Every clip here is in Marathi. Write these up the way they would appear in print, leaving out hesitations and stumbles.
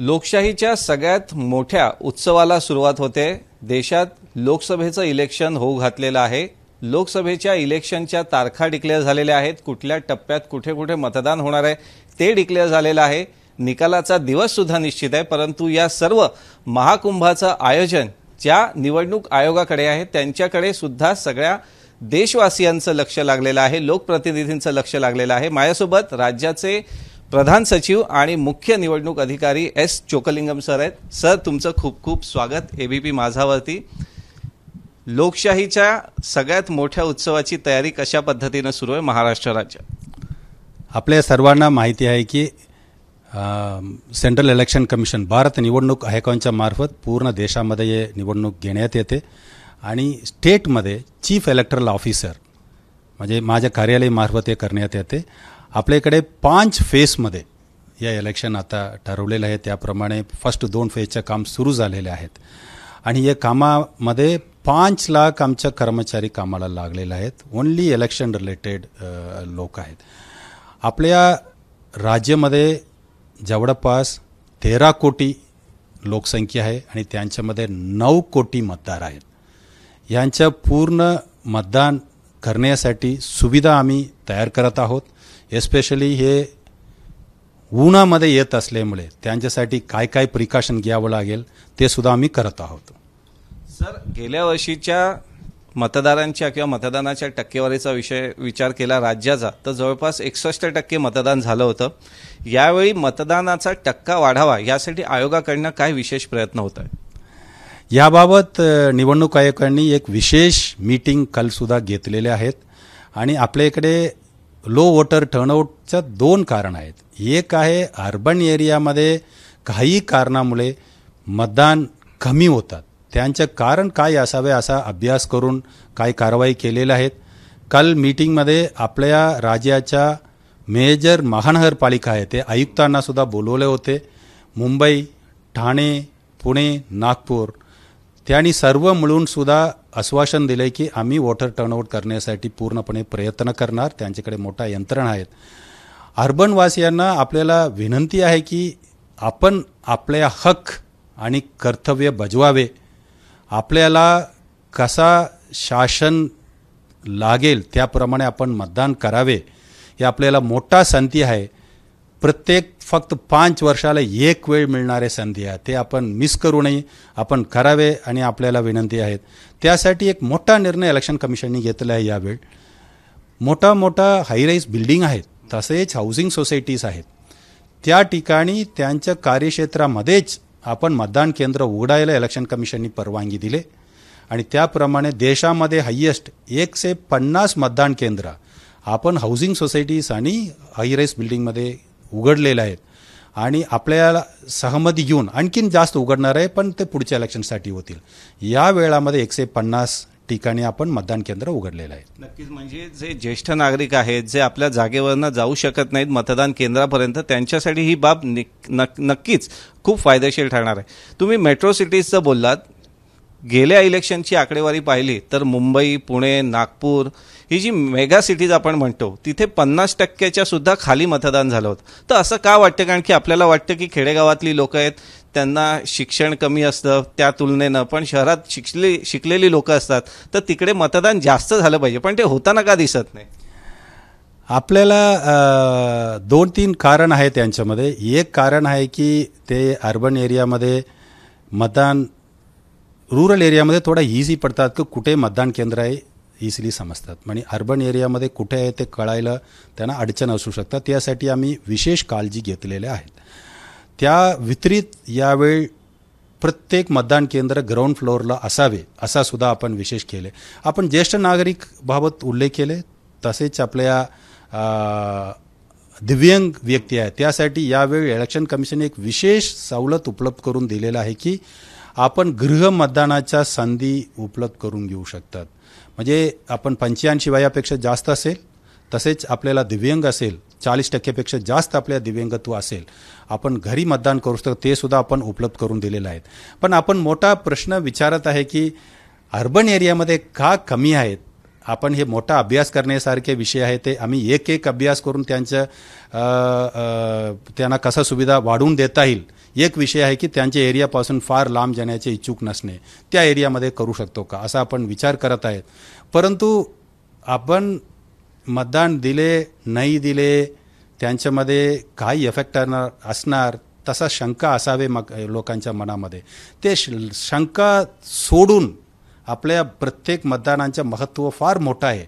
लोकशाहीच्या सगळ्यात मोठ्या उत्सवाला सुरुवात होते। देशात लोकसभेचं इलेक्शन होऊ घातलेलं आहे। लोकसभेच्या इलेक्शनच्या तारखा डिक्लेअर झालेल्या आहेत। कुठल्या टप्प्यात कुठे कुठे मतदान होणार आहे ते डिक्लेअर झालेलं आहे। निकालाचा दिवस सुद्धा निश्चित आहे। परंतु या सर्व महाकुंभाचं आयोजन ज्या निवडणूक आयोगाकडे आहे त्यांच्याकडे सुद्धा सगळ्या देशवासियांचं लक्ष लागलेलं आहे, लोकप्रतिनिधींचं लक्ष लागलेलं आहे। माझ्यासोबत राज्याचे प्रधान सचिव आणि मुख्य निवडणूक अधिकारी एस चोकलिंगम सर आहेत। सर, तुमचं खूप खूप स्वागत एबीपी माझावरती। लोकशाहीच्या सगळ्यात मोठ्या उत्सवाची तयारी कशा पद्धतीने सुरू आहे महाराष्ट्र राज्यात? आपल्या सर्वांना माहिती आहे की सेंट्रल इलेक्शन कमिशन भारत निवडणूक आयोगाच्या मार्फत पूर्ण देशामध्ये निवडणूक घेण्यात येते आणि स्टेटमध्ये चीफ इलेक्टरल ऑफिसर म्हणजे माझ्या कार्यालय मार्फत हे करण्यात येते। आपल्याकडे 5 फेजमध्ये या इलेक्शन आता ठरवलेलं आहे। त्याप्रमाणे फर्स्ट 2 फेजचे काम सुरू झालेले आहेत आणि या कामामध्ये 5 लाख आमच्या कर्मचारी कामाला लागलेले आहेत। ओनली इलेक्शन रिलेटेड लोक आहेत। आपल्या राज्यामध्ये जवळपास 13 कोटी लोकसंख्या आहे आणि त्यांच्यामध्ये 9 कोटी मतदार आहेत। यांचं पूर्ण मतदान करण्यासाठी सुविधा आम्ही तयार करत आहोत। एस्पेशली हे उन्हामध्ये येत असल्यामुळे त्यांच्यासाठी काय काय प्रिकॉशन घ्यावं लागेल ते सुद्धा आम्ही करत आहोत। सर, गेल्या वर्षीच्या मतदारांच्या किंवा मतदानाच्या टक्केवारीचा विचार केला राज्याचा तर जवळपास 61% मतदान झालं होतं। यावेळी मतदानाचा टक्का वाढावा यासाठी आयोगाकडून काय विशेष प्रयत्न होत आहे? याबाबत निवडणूक आयोगाने एक विशेष मीटिंग काल सुद्धा घेतलेले आहेत आणि आपल्याकडे लो वोटर टर्नआउटचं 2 कारण आहेत। एक आहे अर्बन एरियामध्ये काही कारणामुळे मतदान कमी होतात, त्यांचं कारण काय असावे असा अभ्यास करून काही कारवाई केलेल्या आहेत। काल मीटिंगमध्ये आपल्या राज्याच्या मेजर महानगरपालिका आहे ते आयुक्तांना सुद्धा बोलवले होते। मुंबई, ठाणे, पुणे, नागपूर त्यांनी सर्व मिळून सुद्धा आश्वासन दिले की आम्ही वोटर टर्नआउट करण्यासाठी पूर्णपणे प्रयत्न करणार। त्यांच्याकडे मोठा यंत्रणा आहेत। अर्बन वासियांना आपल्याला विनंती आहे की आपण आपल्या हक आणि कर्तव्य बजवावे। आपल्याला कसा शासन लागेल त्याप्रमाणे आपण मतदान करावे। हे आपल्याला मोठा संधी आहे। प्रत्येक फक्त 5 वर्षाला एक वेळ मिळणारे संधी आहे, ते आपण मिस करू नये, आपण करावे आणि आपल्याला विनंती आहेत। त्यासाठी एक मोठा निर्णय इलेक्शन कमिशनने घेतला आहे। यावेळी मोठा हायराईज बिल्डिंग आहेत, तसेच हाऊसिंग सोसायटीज आहेत, त्या ठिकाणी त्यांच्या कार्यक्षेत्रामध्येच आपण मतदान केंद्र उघडायला इलेक्शन कमिशनने परवानगी दिली आणि त्याप्रमाणे देशामध्ये हायेस्ट 150 मतदान केंद्र आपण हाऊसिंग सोसायटीज आणि हायराईज बिल्डिंगमध्ये उघडलेले आहेत आणि आपल्याला सहमती घेऊन आणखीन जास्त उघडणार आहे, पण ते पुढच्या इलेक्शनसाठी होतील। या वेळामध्ये 150 ठिकाणी आपण मतदान केंद्र उघडलेलं आहे। नक्कीच, म्हणजे जे ज्येष्ठ नागरिक आहेत जे आपल्या जागेवरनं जाऊ शकत नाहीत मतदान केंद्रापर्यंत त्यांच्यासाठी ही बाब नक्कीच खूप फायदेशीर ठरणार आहे। तुम्ही मेट्रो सिटीजचं बोललात। गेल्या इलेक्शनची आकडेवारी पाहिली तर मुंबई, पुणे, नागपूर ही जी मेगा सिटीज आपण म्हणतो तिथे 50% सुद्धा खाली मतदान झालं होतं। तर असं का वाटतं? कारण की आपल्याला वाटतं की खेडेगावातली लोक आहेत त्यांना शिक्षण कमी असतं त्या तुलनेनं, पण शहरात शिकलेली लोक असतात तर तिकडे मतदान जास्त झालं पाहिजे, पण ते होताना का दिसत नाही? आपल्याला 2-3 कारण आहे त्यांच्यामध्ये। एक कारण आहे की ते अर्बन एरियामध्ये मतदान रूरल एरियामध्ये थोडा इझी पडतात की कुठे मतदान केंद्र आहे इझिली समजतात, म्हणजे अर्बन एरियामध्ये कुठे आहे ते कळायला त्यांना अडचण असू शकतात। त्यासाठी आम्ही विशेष काळजी घेतलेल्या आहेत। त्या वितरित यावेळी प्रत्येक मतदान केंद्र ग्राउंड फ्लोअरला असावे असा सुद्धा आपण विशेष केले। आपण ज्येष्ठ नागरिक बाबत उल्लेख केले, तसेच आपल्या दिव्यांग व्यक्ती आहे त्यासाठी यावेळी इलेक्शन कमिशनने एक विशेष सवलत उपलब्ध करून दिलेला आहे की आपण गृह मतदानाच्या संधी उपलब्ध करून घेऊ शकतात। म्हणजे आपण 85 वयापेक्षा जास्त असेल, तसेच आपल्याला दिव्यांग असेल 40% जास्त आपल्या दिव्यांगत्व असेल, आपण घरी मतदान करू शकतो, ते सुद्धा आपण उपलब्ध करून दिलेलं आहे। पण आपण मोठा प्रश्न विचारत आहे की अर्बन एरियामध्ये का कमी आहेत? आपण हे मोठा अभ्यास करण्यासारखे विषय आहे, ते आम्ही एक अभ्यास करून त्यांना कसा सुविधा वाढवून देता येईल एक विषय आहे की त्यांच्या एरियापासून फार लांब जाण्याचे इच्छुक नसणे, त्या एरियामध्ये करू शकतो का असा आपण विचार करत आहेत. परंतु आपण मतदान दिले नाही दिले त्यांच्यामध्ये काही इफेक्ट असणार तसा शंका असावे लोकांच्या मनामध्ये. ते शंका सोडून आपल्या प्रत्येक मतदानाचं महत्त्व फार मोठं आहे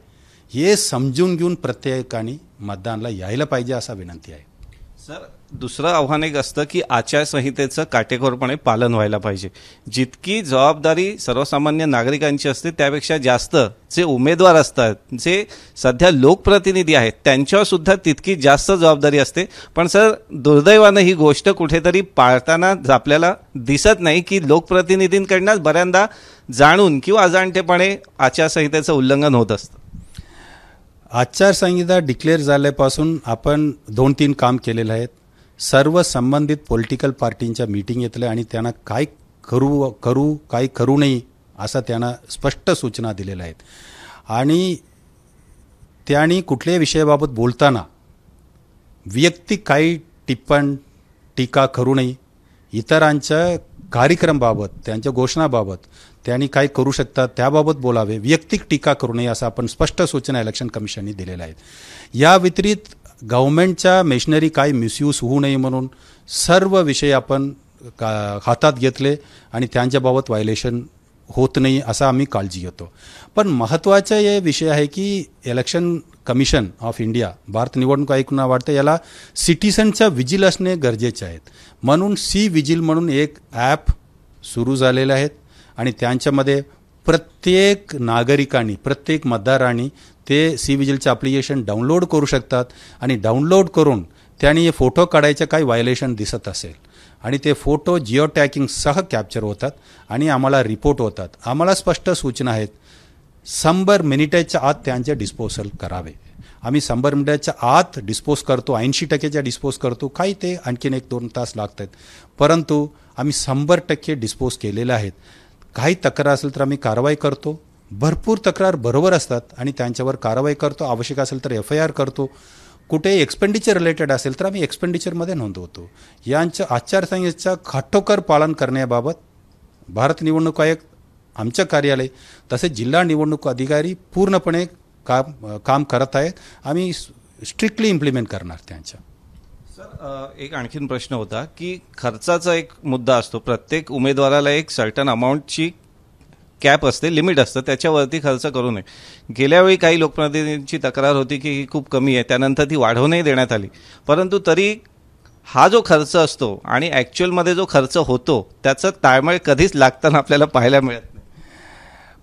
हे समजून घेऊन प्रत्येकाने मतदानाला यायला पाहिजे असा विनंती आहे. सर, दुसरं आव्हान एक असतं की आचारसंहितेचं काटेकोरपणे पालन व्हायला पाहिजे. जितकी जबाबदारी सर्वसामान्य नागरिकांची असते त्यापेक्षा जास्त जे उमेदवार असतात, जे सध्या लोकप्रतिनिधी आहेत, त्यांच्यावर सुद्धा तितकी जास्त जबाबदारी असते. पण सर, दुर्दैवानं ही गोष्ट कुठेतरी पाळताना आपल्याला दिसत नाही की लोकप्रतिनिधींकडूनच बऱ्याचदा जाणून किंवा अजाणतेपणे आचारसंहितेचं उल्लंघन होत असतं. आचारसंहिता डिक्लेअर झाल्यापासून आपण 2-3 काम केलेलं आहेत. सर्व संबंधित पॉलिटिकल पार्टींच्या मीटिंग घेतल्या आणि त्यांना काय करू काय करू नये असा त्यांना स्पष्ट सूचना दिलेल्या आहेत. आणि त्यांनी कुठल्याही विषयाबाबत बोलताना वैयक्तिक काही टीका करू नये. इतरांच्या कार्यक्रमाबाबत, त्यांच्या घोषणाबाबत त्यांनी काय करू शकतात त्याबाबत बोलावे, वैयक्तिक टीका करू नये असं आपण स्पष्ट सूचना इलेक्शन कमिशनने दिलेल्या आहेत. या व्यतिरिक्त गव्हर्नमेंटच्या मेशनरी काही मिसयूज होऊ नये म्हणून सर्व विषय आपण हातात घेतले आणि त्यांच्याबाबत व्हायलेशन होत नाही असं आम्ही काळजी घेतो. पण महत्त्वाचा हे विषय आहे की election commission of India, Bharat निवडणूक आयोगाला वाटतं याला सिटिझनचा विजिल असणे गरजेचे आहेत. म्हणून सी विजिल म्हणून एक ॲप सुरू झालेलं आहे आणि त्यांच्यामध्ये प्रत्येक नागरिकांनी, प्रत्येक मतदारांनी ते सी विजिलचं ॲप्लिकेशन डाउनलोड करू शकतात आणि डाउनलोड करून त्यांनी फोटो काढायचं काही व्हायलेशन दिसत असेल आणि ते फोटो जिओ टॅगिंगसह कॅप्चर होतात आणि आम्हाला रिपोर्ट होतात. आम्हाला स्पष्ट सूचना आहेत 100 मिनिटाच्या आत त्यांचे डिस्पोजल करावे. आम्ही 100 मिनिटाच्या आत डिस्पोज करतो, 80% डिस्पोज करतो. काही ते आणखीन 1-2 तास लागतात, परंतु आम्ही 100% डिस्पोज केलेले आहेत. काही तक्रार असेल तर आम्ही कारवाई करतो. भरपूर तक्रार बरोबर असतात आणि त्यांच्यावर कारवाई करतो. आवश्यक असेल तर FIR करतो. कुठे एक्सपेंडिचर रिलेटेड असेल तर आम्ही एक्सपेंडिचरमध्ये नोंदवतो. यांचं आचारसंहितेचं काटेकोर पालन करण्याबाबत भारत निवडणूक आयोग, आमचं कार्यालय तसेच जिल्हा निवडणूक अधिकारी पूर्णपणे काम करत आहेत. आम्ही स्ट्रिक्टली इम्प्लिमेंट करणार त्यांच्या. सर, एक आणखीन प्रश्न होता की खर्चाचा एक मुद्दा असतो. प्रत्येक उमेदवाराला एक सर्टन अमाऊंटची कॅप असते, लिमिट असतं, त्याच्यावरती खर्च करू नये. गेल्या वेळी काही लोकप्रतिनिधींची तक्रार होती की ही खूप कमी आहे, त्यानंतर ती वाढवूनही देण्यात आली. परंतु तरी हा जो खर्च असतो आणि ॲक्च्युअलमध्ये जो खर्च होतो त्याचं ताळमेळ कधीच लागताना आपल्याला पाहायला मिळत नाही.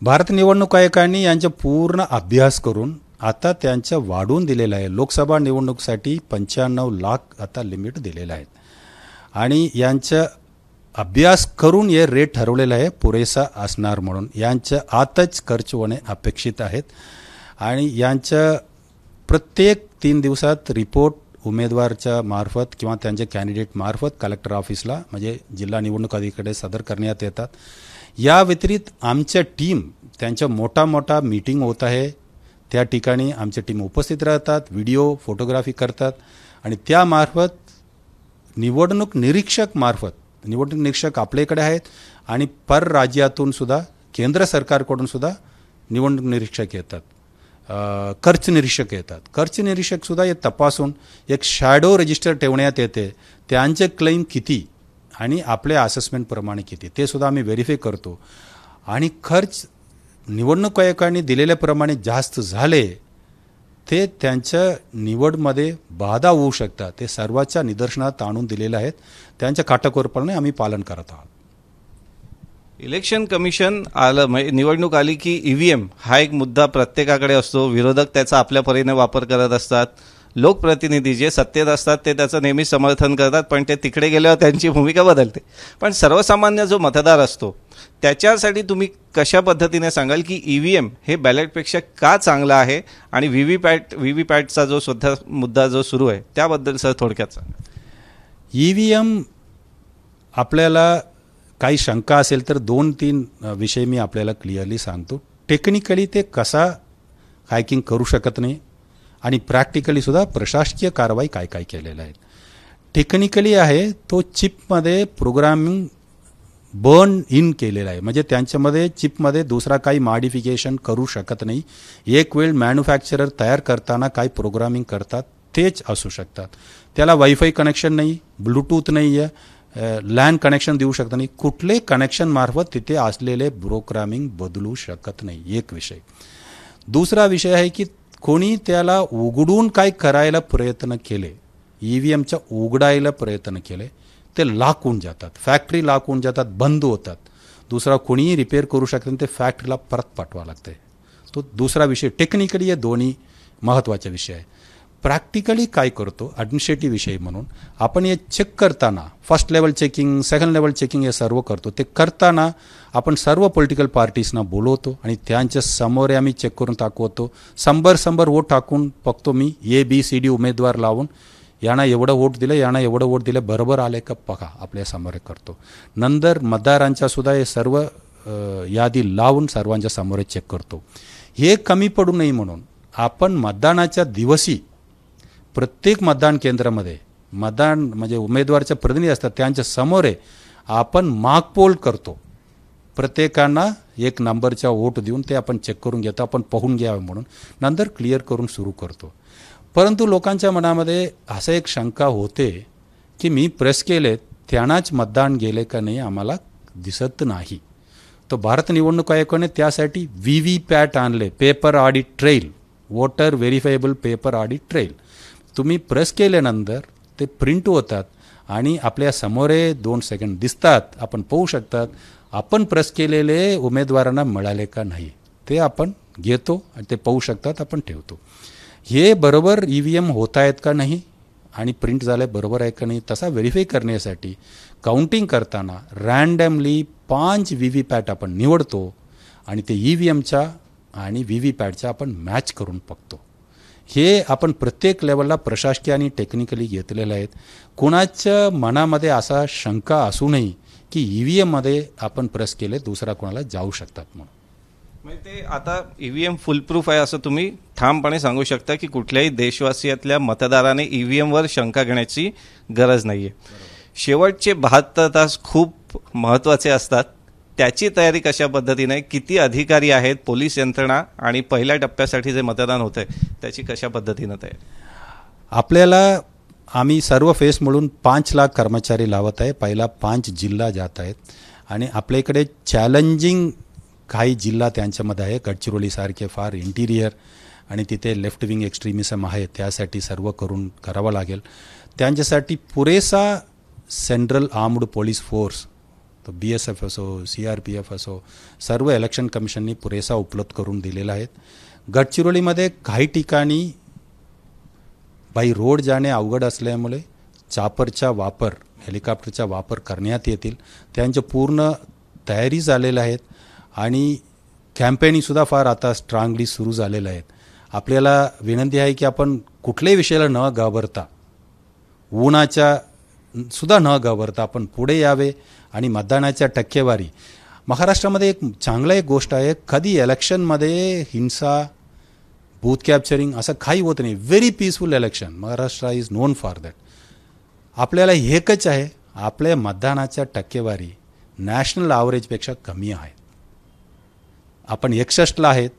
भारत निवडणूक आयोगाने यांचा पूर्ण अभ्यास करून आता त्यांचं वाढवून दिलेलं आहे. लोकसभा निवडणुकीसाठी 95 लाख आता लिमिट दिलेलं आहे आणि यांचं अभ्यास करून हे रेट ठरवलेलं आहे पुरेसा असणार म्हणून. यांचं आताच खर्च होणे अपेक्षित आहेत आणि यांचं प्रत्येक 3 दिवसात रिपोर्ट उमेदवारच्या मार्फत किंवा त्यांच्या कॅन्डिडेट मार्फत कलेक्टर ऑफिसला म्हणजे जिल्हा निवडणूक अधिकाऱ्याकडे सादर करण्यात येतात. या व्यतिरिक्त आमच्या टीम त्यांच्या मोठा मीटिंग होत आहे, त्या ठिकाणी आमच्या टीम उपस्थित राहतात, व्हिडिओ फोटोग्राफी करतात आणि त्यामार्फत निवडणूक निरीक्षक आपल्याकडे आहेत आणि परराज्यातून सुद्धा केंद्र सरकारकडून सुद्धा निवडणूक निरीक्षक येतात, खर्च निरीक्षक येतात. खर्च निरीक्षक सुद्धा हे तपासून एक शॅडो रजिस्टर ठेवण्यात येते, त्यांचे क्लेम किती आणि आपल्या असेसमेंटप्रमाणे किती ते सुद्धा आम्ही व्हेरीफाय करतो. आणि खर्च निवडणूक आयोगाने दिलेल्याप्रमाणे जास्त झाले ते त्यांच्या निवडमध्ये बाधा होऊ शकतात, ते सर्वांच्या निदर्शनात आणून दिलेले आहेत. त्यांच्या काटेकोरपणे आम्ही पालन करत आहोत. इलेक्शन कमिशन आलं म्हणजे निवडणूक आली की EVM हा एक मुद्दा प्रत्येकाकडे असतो. विरोधक त्याचा आपल्या परीने वापर करत असतात. लोकप्रतिनिधी जे सत्तेत असतात ते त्याचं नेहमी समर्थन करतात, पण ते तिकडे गेल्यावर त्यांची भूमिका बदलते. पण सर्वसामान्य जो मतदार असतो त्याच्यासाठी तुम्ही कशा पद्धतीने सांगाल की EVM हे बॅलेटपेक्षा का चांगलं आहे आणि व्हीव्हीपॅटचा जो सुद्धा मुद्दा जो सुरू आहे त्याबद्दल सर थोडक्यात सांगा. EVM आपल्याला काही शंका असेल तर 2-3 विषय मी आपल्याला क्लिअरली सांगतो. टेक्निकली ते कसा हॅकिंग करू शकत नाही आणि प्रॅक्टिकली सुद्धा प्रशासकीय कारवाई काय केलेल्या आहेत. टेक्निकली आहे तो चिपमध्ये प्रोग्रामिंग बर्न इन केलेला आहे, म्हणजे त्यांच्यामध्ये चिपमध्ये दुसरा काही मॉडिफिकेशन करू शकत नाही. एक वेळ मॅन्युफॅक्चरर तयार करताना काही प्रोग्रामिंग करतात तेच असू शकतात. त्याला वायफाय कनेक्शन नाही, ब्लूटूथ नाही आहे, लॅन कनेक्शन देऊ शकत नाही. कुठले कनेक्शन मार्फत तिथे असलेले प्रोग्रामिंग बदलू शकत नाही, एक विषय. दुसरा विषय आहे की कोणी त्याला उघडून काय करायला प्रयत्न केले, EVMच्या उघडायला प्रयत्न केले, ते लॉक होऊन जातात, फॅक्टरी लॉक होऊन जातात, बंद होतात. दुसरा कोणीही रिपेअर करू शकत, ते फॅक्टरीला परत पाठवा लागते. तो दुसरा विषय. टेक्निकली हे दोन्ही महत्त्वाचे विषय आहे. प्रॅक्टिकली काय करतो ॲडमिनिस्ट्रेटिव्ह विषय म्हणून आपण हे चेक करताना first level checking, second level checking हे सर्व करतो. ते करताना आपण सर्व पॉलिटिकल पार्टीजना बोलवतो आणि त्यांच्या समोर आम्ही चेक करून दाखवतो. 100 वोट टाकून बघतो मी, ABCD उमेदवार लावून यांना एवढं वोट दिलं, यांना एवढं वोट दिलं, बरोबर आले का बघा आपल्या समोर करतो. नंतर मतदारांच्या सुद्धा हे सर्व यादी लावून सर्वांच्या समोर चेक करतो. हे कमी पडू नये म्हणून आपण मतदानाच्या दिवशी प्रत्येक मतदान केंद्रामध्ये मतदान म्हणजे उमेदवारच्या प्रतिनिधी असतात त्यांच्या समोर आपण मॉक पोल करतो. प्रत्येकांना एक नंबरचा वोट देऊन ते आपण चेक करून घेतो, आपण पाहून घ्यावं म्हणून. नंतर क्लिअर करून सुरू करतो. परंतु लोकांच्या मनामध्ये असं एक शंका होते की मी प्रेस केले त्यांनाच मतदान गेले का नाही आम्हाला दिसत नाही. तर भारत निवडणूक आयोगाने त्यासाठी VVPAT आणले, paper audit trail, voter verifiable paper audit trail. तुम्ही प्रेस केल्यानंतर ते प्रिंट होतात आणि आपल्या समोरे 2 सेकंड दिसतात, आपण पाहू शकतात आपण प्रेस केलेले उमेदवारांना मिळाले का नाही ते आपण घेतो आणि ते पाहू शकतात, आपण ठेवतो. हे बरोबर EVM होत आहेत का नाही आणि प्रिंट झाले बरोबर आहे का नाही तसा व्हेरीफाय करण्यासाठी काउंटिंग करताना रँडमली 5 VVPAT आपण निवडतो आणि ते EVMच्या आणि VVPATच्या आपण मॅच करून बघतो. हे आपण प्रत्येक लेवलला प्रशासकीय आणि टेक्निकली घेतलेलं आहेत. कोणाच्या मनामध्ये असा शंका असू नये की EVMमध्ये आपण प्रेस केले दुसरा कोणाला जाऊ शकतात म्हणून. म्हणजे ते आता EVM फुलप्रूफ आहे असं तुम्ही ठामपणे सांगू शकता की कुठल्याही देशवासियातल्या मतदाराने EVMवर शंका घेण्याची गरज नाहीये. शेवटचे 72 तास खूप महत्त्वाचे असतात. त्याची तयारी कशा पद्धतीने, किती अधिकारी आहेत, पोलीस यंत्रणा आणि पहिल्या टप्प्यासाठी जे मतदान होतंय त्याची कशा पद्धतीने तयारी? आपल्याला आम्ही सर्व फेस मिळून 5 लाख कर्मचारी लावत आहे. पहिला 5 जिल्हा जात आहेत आणि आपल्या इकडे चॅलेंजिंग काही जिल्हा त्यांच्यामध्ये आहे. गडचिरोलीसारखे फार इंटिरियर आणि तिथे लेफ्ट विंग एक्स्ट्रीमिझम आहे, त्यासाठी सर्व करावं लागेल. त्यांच्यासाठी पुरेसा सेंट्रल आर्म्ड पोलीस फोर्स, तो BSF असो, CRPF असो, सर्व इलेक्शन कमिशननी पुरेसा उपलब्ध करून दिलेला आहे. गडचिरोलीमध्ये काही ठिकाणी बाय रोड जाणे अवघड असल्यामुळे चापरचा वापर, हेलिकॉप्टरचा वापर करण्यात येतील. त्यांच्या पूर्ण तयारी झालेल्या आहेत आणि कॅम्पेनिंगसुद्धा फार आता स्ट्रॉंगली सुरू झालेलं आहेत. आपल्याला विनंती आहे की आपण कुठल्याही विषयाला न घाबरता, उन्हाच्या सुद्धा न घाबरता आपण पुढे यावे आणि मतदानाच्या टक्केवारी. महाराष्ट्रामध्ये एक चांगला एक गोष्ट आहे, कधी इलेक्शनमध्ये हिंसा, बूथ कॅप्चरिंग असं काही होत नाही. Very peaceful election. Maharashtra is non for that. आपल्याला एकच आहे, आपल्या मतदानाच्या टक्केवारी नॅशनल ॲव्हरेजपेक्षा कमी आहे. आपण 61ला आहेत,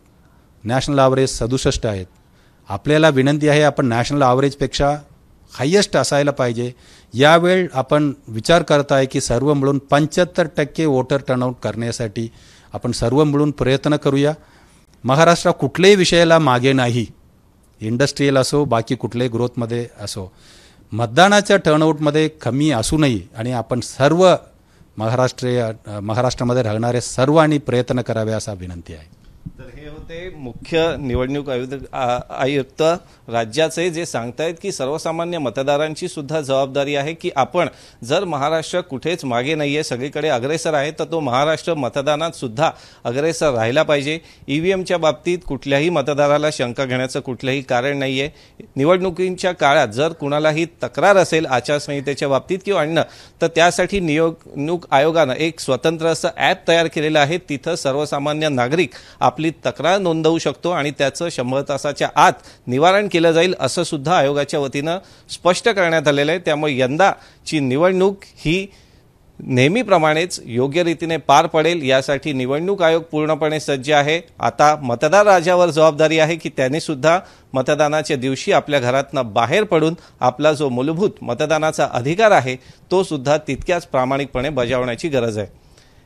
नॅशनल ॲव्हरेज 67 आहेत. आपल्याला विनंती आहे आपण नॅशनल ॲव्हरेजपेक्षा हायेस्ट असायला पाहिजे. यावेळ आपण विचार करत आहे की सर्व मिळून 75% वोटर टर्नआउट करण्यासाठी आपण सर्व मिळून प्रयत्न करूया. महाराष्ट्र कुठल्याही विषयाला मागे नाही, इंडस्ट्रीयल असो, बाकी कुठल्याही ग्रोथमध्ये असो. मतदानाच्या टर्नआउटमध्ये कमी असू नये आणि आपण सर्व महाराष्ट्रामध्ये राहणारे सर्वांनी प्रयत्न करावे असा विनंती आहे. तर हे होते मुख्य निवडणूक आयुक्त राज्याचे, जे सांगतायत की सर्वसामान्य मतदारांची सुद्धा जबाबदारी आहे की आपण जर महाराष्ट्र कुठेच मागे नाहीये, सगळीकडे अग्रेसर आहे, तर तो महाराष्ट्र मतदानात सुद्धा अग्रेसर राहिला पाहिजे. EVMच्या बाबतीत कुठल्याही मतदाराला शंका घेण्याचं कुठलंही कारण नाहीये. निवडणुकींच्या काळात जर कुणालाही तक्रार असेल आचारसंहितेच्या बाबतीत किंवा अन्य, तर त्यासाठी निवडणूक आयोगानं एक स्वतंत्र असं ॲप तयार केलेलं आहे. तिथं सर्वसामान्य नागरिक आपली तक्रार नोंदवू शकतो आणि त्याचं 100 तासाच्या आत निवारण केलं जाईल असं सुद्धा आयोगाच्या वतीनं स्पष्ट करण्यात आलेलं आहे। त्यामुळे यंदाची निवडणूक ही नेहमीप्रमाणेच योग्य रीतीने पार पडेल यासाठी निवडणूक आयोग पूर्णपणे सज्ज आहे। आता मतदार राजावर जबाबदारी आहे की त्याने सुद्धा मतदानाच्या दिवशी आपल्या घरातनं बाहेर पडून आपला जो मूलभूत मतदानाचा अधिकार आहे तो सुद्धा तितक्याच प्रामाणिकपणे बजावण्याची गरज आहे।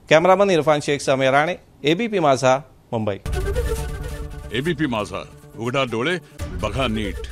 कॅमेरामन इरफान शेख समीर राणे, एबीपी माझा, मुंबई। एबीपी माझा, उघडा डोळे बघा नीट।